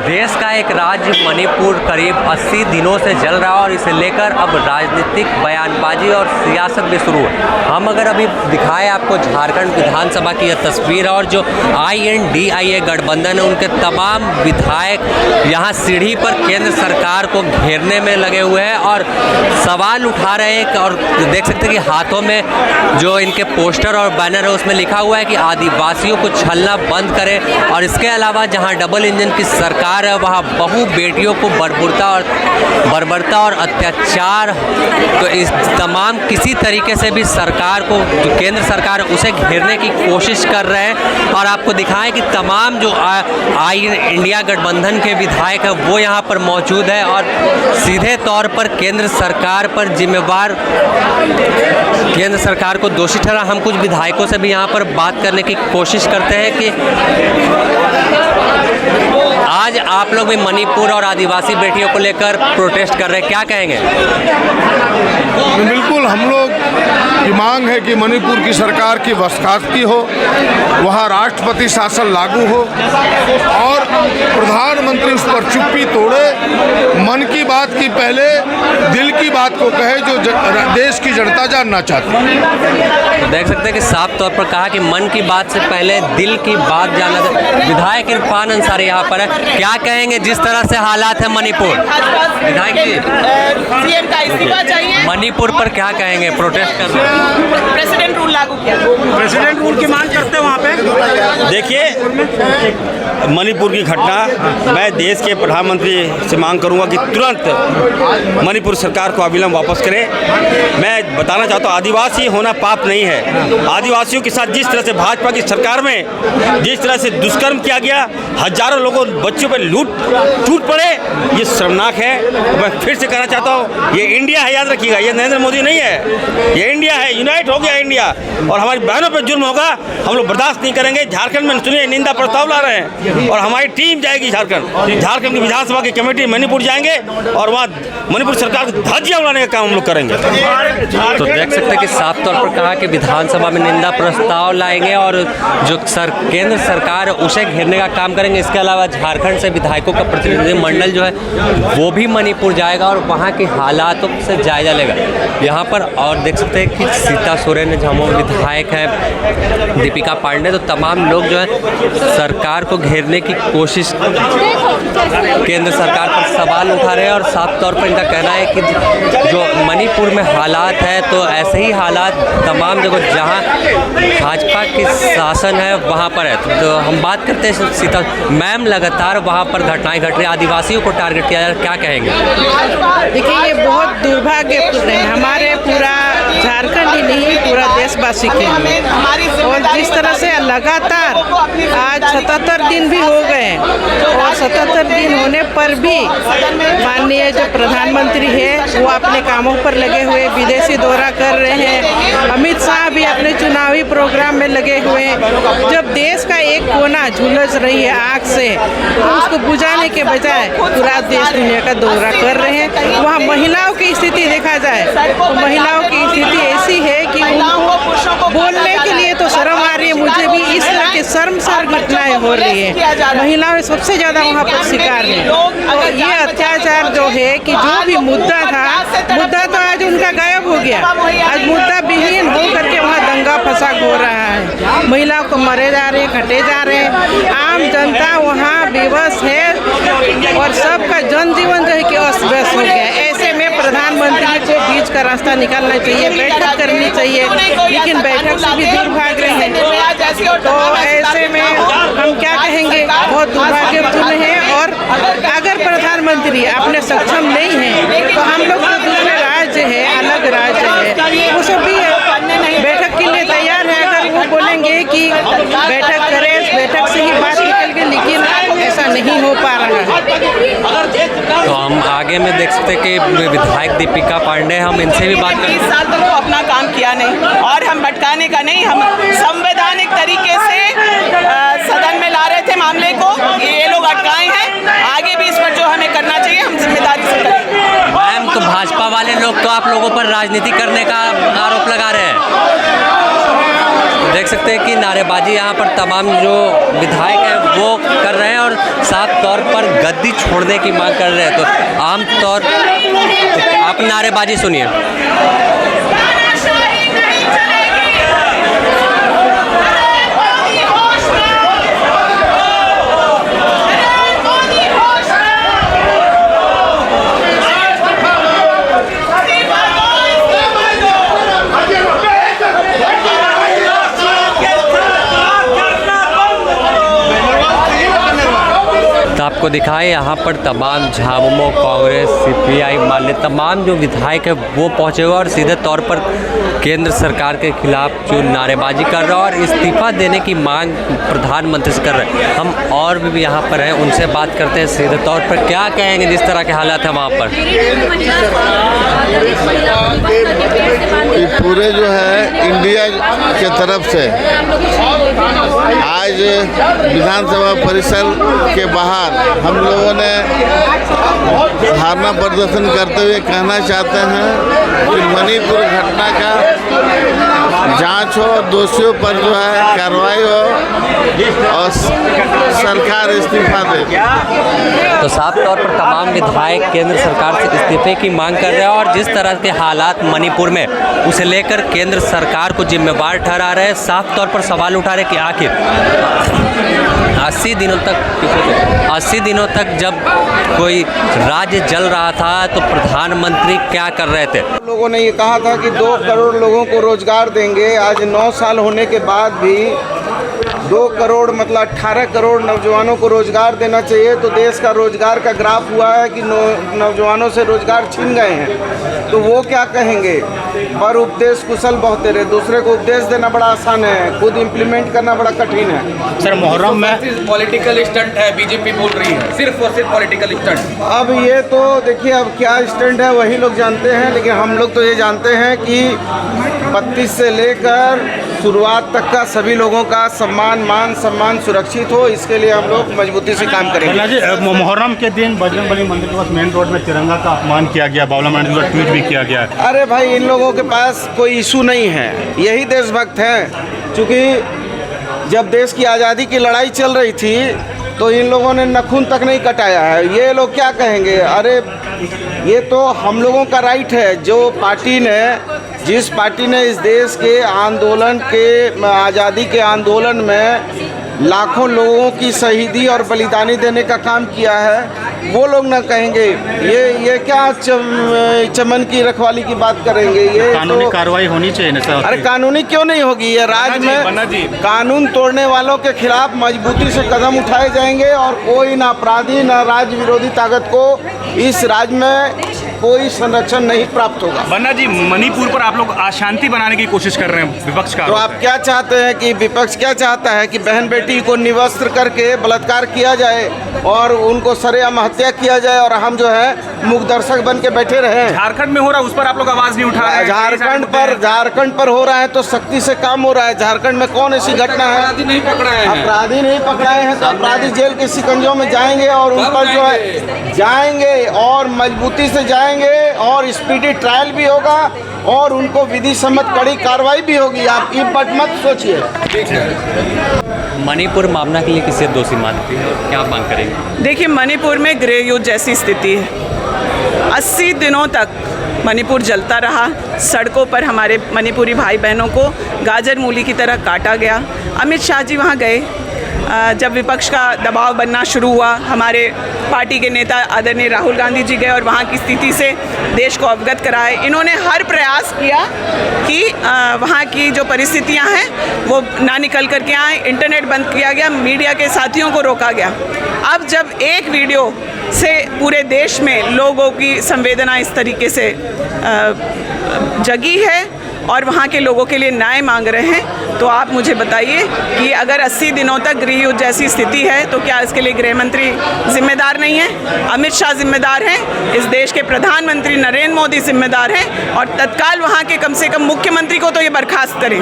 देश का एक राज्य मणिपुर करीब 80 दिनों से जल रहा है और इसे लेकर अब राजनीतिक बयानबाजी और सियासत भी शुरू है। हम अगर अभी दिखाएं आपको झारखंड विधानसभा की यह तस्वीर है और जो INDIA गठबंधन है उनके तमाम विधायक यहाँ सीढ़ी पर केंद्र सरकार को घेरने में लगे हुए हैं और सवाल उठा रहे हैं। और देख सकते हैं कि हाथों में जो इनके पोस्टर और बैनर है उसमें लिखा हुआ है कि आदिवासियों को छलना बंद करें। और इसके अलावा जहाँ डबल इंजन की सरकार है वहाँ बहु बेटियों को बर्बरता और अत्याचार, तो इस तमाम किसी तरीके से भी सरकार को, जो केंद्र सरकार उसे घेरने की कोशिश कर रहे हैं। और आपको दिखाएं कि तमाम जो इंडिया गठबंधन के विधायक हैं वो यहाँ पर मौजूद है और सीधे तौर पर केंद्र सरकार पर जिम्मेवार, केंद्र सरकार को दोषी ठहरा। हम कुछ विधायकों से भी यहाँ पर बात करने की कोशिश करते हैं कि आज आप लोग भी मणिपुर और आदिवासी बेटियों को लेकर प्रोटेस्ट कर रहे हैं, क्या कहेंगे? बिल्कुल, हम लोग की मांग है कि मणिपुर की सरकार की बर्खास्तगी हो, वहाँ राष्ट्रपति शासन लागू हो और प्रधानमंत्री उस पर चुप्पी तोड़े, मन की बात की पहले दिल की बात को कहे जो देश की जनता जानना चाहती है। तो देख सकते हैं कि साफ तौर पर कहा कि मन की बात से पहले दिल की बात जानना चाहिए। विधायक इरफान अंसारी यहाँ पर है, क्या कहेंगे जिस तरह से हालात है मणिपुर? विधायक जी, सीएम का इस्तीफा चाहिए। मणिपुर पर क्या कहेंगे? प्रोटेस्ट कर रहे हैं, प्रेसिडेंट रूल लागू किया, प्रेसिडेंट रूल की मांग करते हैं वहाँ पे। देखिए, मणिपुर की घटना, मैं देश के प्रधानमंत्री से मांग करूँगा कि तुरंत मणिपुर सरकार को अविलंब वापस करें। मैं बताना चाहता हूँ, आदिवासी होना पाप नहीं है। आदिवासियों के साथ जिस तरह से भाजपा की सरकार में जिस तरह से दुष्कर्म किया गया, हजारों लोगों बच्चों पर टूट पड़े, ये शर्मनाक है। मैं फिर से कहना चाहता हूँ, ये इंडिया है, याद रखिएगा, ये नरेंद्र मोदी नहीं है, ये इंडिया है। यूनाइट हो गया इंडिया और हमारी बहनों पर जुल्म होगा, हम लोग बर्दाश्त नहीं करेंगे। झारखंड में सुनिए निंदा प्रस्ताव ला रहे हैं और हमारी टीम जाएगी झारखंड की विधानसभा की कमेटी मणिपुर जाएंगे और वहाँ मणिपुर सरकार को धज्जियां उड़ाने का काम हम लोग करेंगे। तो देख सकते हैं कि साफ तौर पर कहा कि विधानसभा में निंदा प्रस्ताव लाएंगे और जो केंद्र सरकार उसे घेरने का काम करेंगे। इसके अलावा झारखंड से विधायकों का प्रतिनिधिमंडल जो है वो भी मणिपुर जाएगा और वहाँ के हालातों से जायजा लेगा यहाँ पर। और देख सकते हैं कि सीता सोरेन झामो विधायक है, दीपिका पांडे, तो तमाम लोग जो है सरकार को घेरने की कोशिश, केंद्र सरकार पर सवाल उठा रहे हैं। और साफ तौर पर इनका कहना है कि जो मणिपुर में हालात है तो ऐसे ही हालात तमाम जगह जहां भाजपा की शासन है वहां पर है। तो हम बात करते हैं सीता मैम, लगातार वहां पर घटनाएं घट रही, आदिवासियों को टारगेट किया जा रहा है, क्या कहेंगे? देखिए, ये बहुत दुर्भाग्यपूर्ण है हमारे पूरा झारखंड ही नहीं, पूरा देशवासी के लिए। और जिस तरह से लगातार आज 77 दिन भी हो गए और 77 दिन होने पर भी माननीय जो प्रधानमंत्री है वो अपने कामों पर लगे हुए, विदेशी दौरा कर रहे हैं। अमित शाह भी अपने चुनावी प्रोग्राम में लगे हुए हैं। जब देश का एक कोना झुलस रही है आग से, तो उसको बुझाने के बजाय पूरा देश दुनिया का दौरा कर रहे हैं। वहाँ महिलाओं की स्थिति देखा जाए तो महिलाओं की स्थिति ऐसी है कि उनको बोलने के लिए तो शर्म आ रही है। मुझे भी इस तरह की शर्मसार घटनाएं हो रही है। महिलाएं सबसे ज़्यादा वहाँ पर शिकार हैं। तो ये अत्याचार जो है कि जो भी मुद्दा तो आज उनका गायब हो गया। आज मुद्दा विहीन हो करके वहाँ दंगा फसाद हो रहा है। महिलाओं को मरे जा रहे हैं, घटे जा रहे हैं। आम जनता वहाँ बेबस है और सबका जनजीवन जो है कि अस्त व्यस्त हो गया। ऐसे में प्रधानमंत्री को बीच का रास्ता निकालना चाहिए, बैठक करनी चाहिए, लेकिन बैठक से भी दूर भाग रहे हैं। तो ऐसे में हम क्या कहेंगे, बहुत दुर्भाग्यपूर्ण है। और अगर प्रधानमंत्री अपने सक्षम नहीं है तो हम लोग तो दूसरे राज्य है, अलग राज्य है, वो सब भी बैठक के लिए तैयार है। अगर वो बोलेंगे कि बैठक करें, बैठक से ही बात निकल गई, लेकिन ऐसा नहीं हो पा रहा है। तो हम आगे में देख सकते हैं कि विधायक दीपिका पांडे, हम इनसे भी बात करते हैं। 20 साल तक वो अपना काम किया नहीं और हम भटकाने का नहीं, हम संवैधानिक तरीके से सदन में ला रहे थे मामले को, ये लोग अटकाए हैं। आगे भी इस पर जो हमें करना चाहिए हम जिम्मेदारी से करेंगे। मैम, तो भाजपा वाले लोग तो आप लोगों पर राजनीति करने का आरोप लगा रहे हैं। देख सकते हैं कि नारेबाजी यहाँ पर तमाम जो विधायक हैं वो कर रहे हैं और साफ तौर पर गद्दी छोड़ने की मांग कर रहे हैं। तो आम तौर आप नारेबाजी सुनिए। आपको दिखाएं यहाँ पर तमाम झामुमो, कांग्रेस, सीपीआई माले तमाम जो विधायक है वो पहुँचे हुए और सीधे तौर पर केंद्र सरकार के खिलाफ जो नारेबाजी कर रहा है और इस्तीफा देने की मांग प्रधानमंत्री से कर रहे हैं। हम और भी यहाँ पर हैं, उनसे बात करते हैं सीधे तौर पर क्या कहेंगे जिस तरह के हालात हैं वहाँ पर। ये पूरे जो है इंडिया के तरफ से आज विधानसभा परिसर के बाहर हम लोगों ने धरना प्रदर्शन करते हुए कहना चाहते हैं कि मणिपुर घटना का जांच हो, दोषियों पर जो है कार्रवाई हो और सरकार इस्तीफा दे। तो साफ तौर पर तमाम विधायक केंद्र सरकार से इस्तीफे की मांग कर रहे हैं और जिस तरह के हालात मणिपुर में उसे लेकर केंद्र सरकार को जिम्मेवार ठहरा रहे हैं। साफ तौर पर सवाल उठा रहे कि आखिर 80 दिनों तक जब कोई राज्य जल रहा था तो प्रधानमंत्री क्या कर रहे थे। लोगों ने ये कहा था कि 2 करोड़ लोगों को रोजगार देंगे। आज 9 साल होने के बाद भी 2 करोड़ मतलब 18 करोड़ नौजवानों को रोजगार देना चाहिए। तो देश का रोजगार का ग्राफ हुआ है कि नौजवानों से रोजगार छीन गए हैं। तो वो क्या कहेंगे, पर उपदेश कुशल बहुत रहे। दूसरे को उपदेश देना बड़ा आसान है, खुद इम्प्लीमेंट करना बड़ा कठिन है। सर मुहर्रम में पॉलिटिकल स्टंट है, बीजेपी बोल रही है, सिर्फ और सिर्फ पॉलिटिकल स्टंट। अब ये तो देखिए, अब क्या स्टंट है वही लोग जानते हैं, लेकिन हम लोग तो ये जानते हैं कि 32 से लेकर शुरुआत तक का सभी लोगों का मान सम्मान सुरक्षित हो, इसके लिए हम लोग मजबूती से काम करेंगे। मुहर्रम के दिन बजरंगबली मंदिर के पास मेन रोड में तिरंगा का अपमान किया गया, बावला मंडी का ट्वीट भी किया गया। अरे भाई, इन लोगों के पास कोई इशू नहीं है, यही देशभक्त हैं। क्योंकि जब देश की आज़ादी की लड़ाई चल रही थी तो इन लोगों ने नाखून तक नहीं कटाया है। ये लोग क्या कहेंगे, अरे ये तो हम लोगों का राइट है। जिस पार्टी ने इस देश के आंदोलन के आज़ादी के आंदोलन में लाखों लोगों की शहीदी और बलिदानी देने का काम किया है, वो लोग ना कहेंगे ये क्या चमन की रखवाली की बात करेंगे। ये कानूनी कार्रवाई होनी चाहिए ना सर। अरे कानूनी क्यों नहीं होगी, ये राज्य में कानून तोड़ने वालों के खिलाफ मजबूती से कदम उठाए जाएंगे और कोई ना अपराधी ना राज्य विरोधी ताकत को इस राज्य में कोई संरक्षण नहीं प्राप्त होगा। बन्ना जी, मणिपुर पर आप लोग अशांति बनाने की कोशिश कर रहे हैं, विपक्ष का। तो आप क्या चाहते हैं कि विपक्ष क्या चाहता है कि बहन बेटी को निवस्त्र करके बलात्कार किया जाए और उनको सरेआम हत्या किया जाए और हम जो है मुख दर्शक बन के बैठे रहे। झारखंड में हो रहा है, उस पर आप लोग आवाज नहीं उठा रहे हैं। झारखंड पर हो रहा है तो सख्ती से काम हो रहा है। झारखंड में कौन ऐसी घटना है, अपराधी नहीं पकड़ाए हैं तो अपराधी जेल के शिकंजों में जाएंगे और उन पर जो है जाएंगे और मजबूती से जाएंगे और स्पीडी ट्रायल भी होगा और उनको विधि सम्मत कड़ी कार्रवाई भी होगी। आप ये मत सोचिए। मणिपुर मामला के लिए किसे दोषी मानती है और क्या मांग करेंगे। देखिए, मणिपुर में गृह युद्ध जैसी स्थिति है। 80 दिनों तक मणिपुर जलता रहा। सड़कों पर हमारे मणिपुरी भाई बहनों को गाजर मूली की तरह काटा गया। अमित शाह जी वहाँ गए, जब विपक्ष का दबाव बनना शुरू हुआ, हमारे पार्टी के नेता आदरणीय राहुल गांधी जी गए और वहाँ की स्थिति से देश को अवगत कराए। इन्होंने हर प्रयास किया कि वहाँ की जो परिस्थितियाँ हैं वो ना निकल कर के आए। इंटरनेट बंद किया गया, मीडिया के साथियों को रोका गया। अब जब एक वीडियो से पूरे देश में लोगों की संवेदना इस तरीके से जगी है और वहाँ के लोगों के लिए न्याय मांग रहे हैं, तो आप मुझे बताइए कि अगर 80 दिनों तक गृह युद्ध जैसी स्थिति है तो क्या इसके लिए गृह मंत्री जिम्मेदार नहीं है? अमित शाह जिम्मेदार हैं, इस देश के प्रधानमंत्री नरेंद्र मोदी जिम्मेदार हैं और तत्काल वहाँ के कम से कम मुख्यमंत्री को तो ये बर्खास्त करें।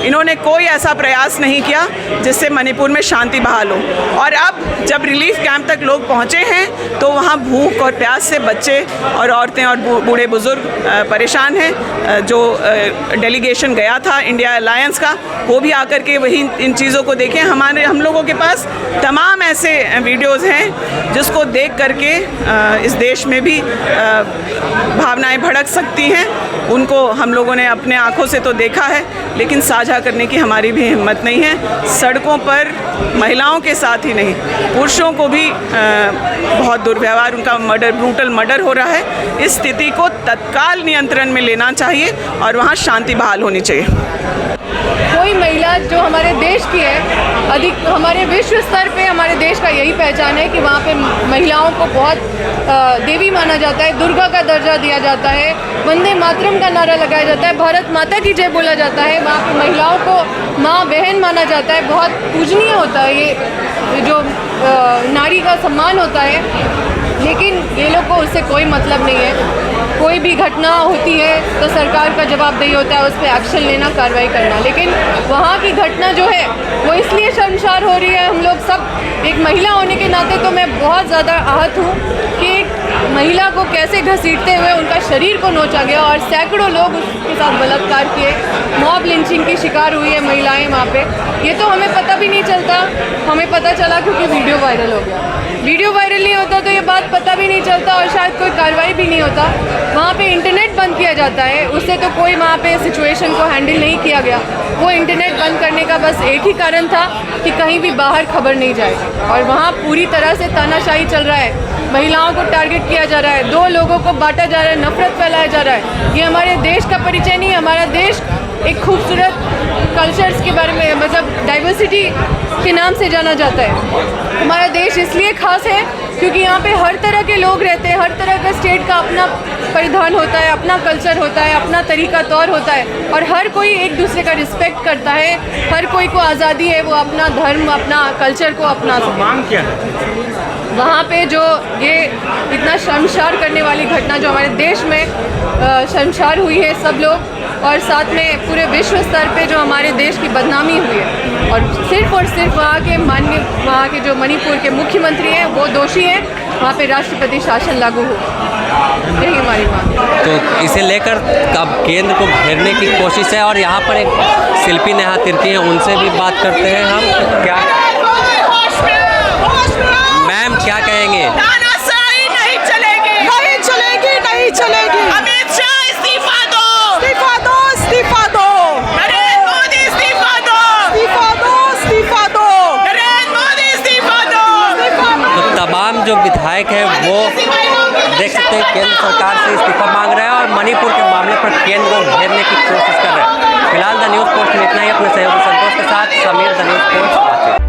इन्होंने कोई ऐसा प्रयास नहीं किया जिससे मणिपुर में शांति बहाल हो। और अब जब रिलीफ कैंप तक लोग पहुँचे हैं तो वहाँ भूख और प्यास से बच्चे और औरतें और बूढ़े बुजुर्ग परेशान हैं। जो डेलीगेशन गया था इंडिया अलायंस का, वो भी आकर के वही इन चीज़ों को देखें। हम लोगों के पास तमाम ऐसे वीडियोज़ हैं जिसको देख करके इस देश में भी भावनाएं भड़क सकती हैं। उनको हम लोगों ने अपने आँखों से तो देखा है, लेकिन साझा करने की हमारी भी हिम्मत नहीं है। सड़कों पर महिलाओं के साथ ही नहीं, पुरुषों को भी बहुत दुर्व्यवहार, उनका मर्डर, ब्रूटल मर्डर हो रहा है। इस स्थिति को तत्काल नियंत्रण में लेना चाहिए और वहाँ शांति बहाल होनी चाहिए। कोई महिला जो हमारे देश की है, अधिक हमारे विश्व स्तर पे हमारे देश का यही पहचान है कि वहाँ पे महिलाओं को बहुत देवी माना जाता है, दुर्गा का दर्जा दिया जाता है, वंदे मातरम का नारा लगाया जाता है, भारत माता की जय बोला जाता है। वहाँ पे महिलाओं को माँ बहन माना जाता है, बहुत पूजनीय होता है ये जो नारी का सम्मान होता है। लेकिन ये लोग को उससे कोई मतलब नहीं है। कोई भी घटना होती है तो सरकार का जवाबदेही होता है उस पर एक्शन लेना, कार्रवाई करना। लेकिन वहाँ की घटना जो है वो इसलिए शर्मसार हो रही है। हम लोग सब एक महिला होने के नाते तो मैं बहुत ज़्यादा आहत हूँ कि एक महिला को कैसे घसीटते हुए उनका शरीर को नोचा गया और सैकड़ों लोग उसके साथ बलात्कार किए। मॉब लिंचिंग की शिकार हुई है महिलाएं वहाँ पे। ये तो हमें पता भी नहीं चलता, हमें पता चला क्योंकि वीडियो वायरल हो गया। वीडियो वायरल नहीं होता तो ये बात पता भी नहीं चलता और शायद कोई कार्रवाई भी नहीं होता। वहाँ पे इंटरनेट बंद किया जाता है, उससे तो कोई वहाँ पे सिचुएशन को हैंडल नहीं किया गया। वो इंटरनेट बंद करने का बस एक ही कारण था कि कहीं भी बाहर खबर नहीं जाए, और वहाँ पूरी तरह से तानाशाही चल रहा है। महिलाओं को टारगेट किया जा रहा है, दो लोगों को बांटा जा रहा है, नफरत फैलाया जा रहा है। ये हमारे देश का परिचय नहीं है। हमारा देश एक खूबसूरत कल्चर्स के बारे में, मतलब डाइवर्सिटी के नाम से जाना जाता है। हमारा देश इसलिए खास है क्योंकि यहाँ पे हर तरह के लोग रहते हैं, हर तरह का स्टेट का अपना परिधान होता है, अपना कल्चर होता है, अपना तरीका तौर होता है, और हर कोई एक दूसरे का रिस्पेक्ट करता है। हर कोई को आज़ादी है वो अपना धर्म, अपना कल्चर को अपना सके। मांग क्या है? वहाँ पे जो ये इतना शर्मसार करने वाली घटना जो हमारे देश में शर्मसार हुई है सब लोग, और साथ में पूरे विश्व स्तर पे जो हमारे देश की बदनामी हुई है, और सिर्फ वहाँ के जो मणिपुर के मुख्यमंत्री हैं वो दोषी हैं। वहाँ पे राष्ट्रपति शासन लागू हो, यही हमारी मांग है। तो इसे लेकर अब केंद्र को घेरने की कोशिश है, और यहाँ पर एक शिल्पी नेहा तिर्की हैं, उनसे भी बात करते हैं हम। क्या मैम क्या कहेंगे? तानाशाही नहीं चलेगी, नहीं चलेगी, नहीं चलेगी। अमित शाह इस्तीफा दो, इस्तीफा दो, इस्तीफा दो। नरेंद्र मोदी इस्तीफा दो, इस्तीफा दो, इस्तीफा दो। नरेंद्र मोदी इस्तीफा दो। तो तमाम जो विधायक हैं वो देख सकते हैं केंद्र सरकार से इस्तीफा मांग रहे हैं और मणिपुर के मामले पर केंद्र को घेरने की कोशिश कर रहे हैं। फिलहाल द न्यूज़ पोस्ट में इतना ही। अपने सहयोगी संतोष के साथ समीर, द न्यूज़ पोस्ट।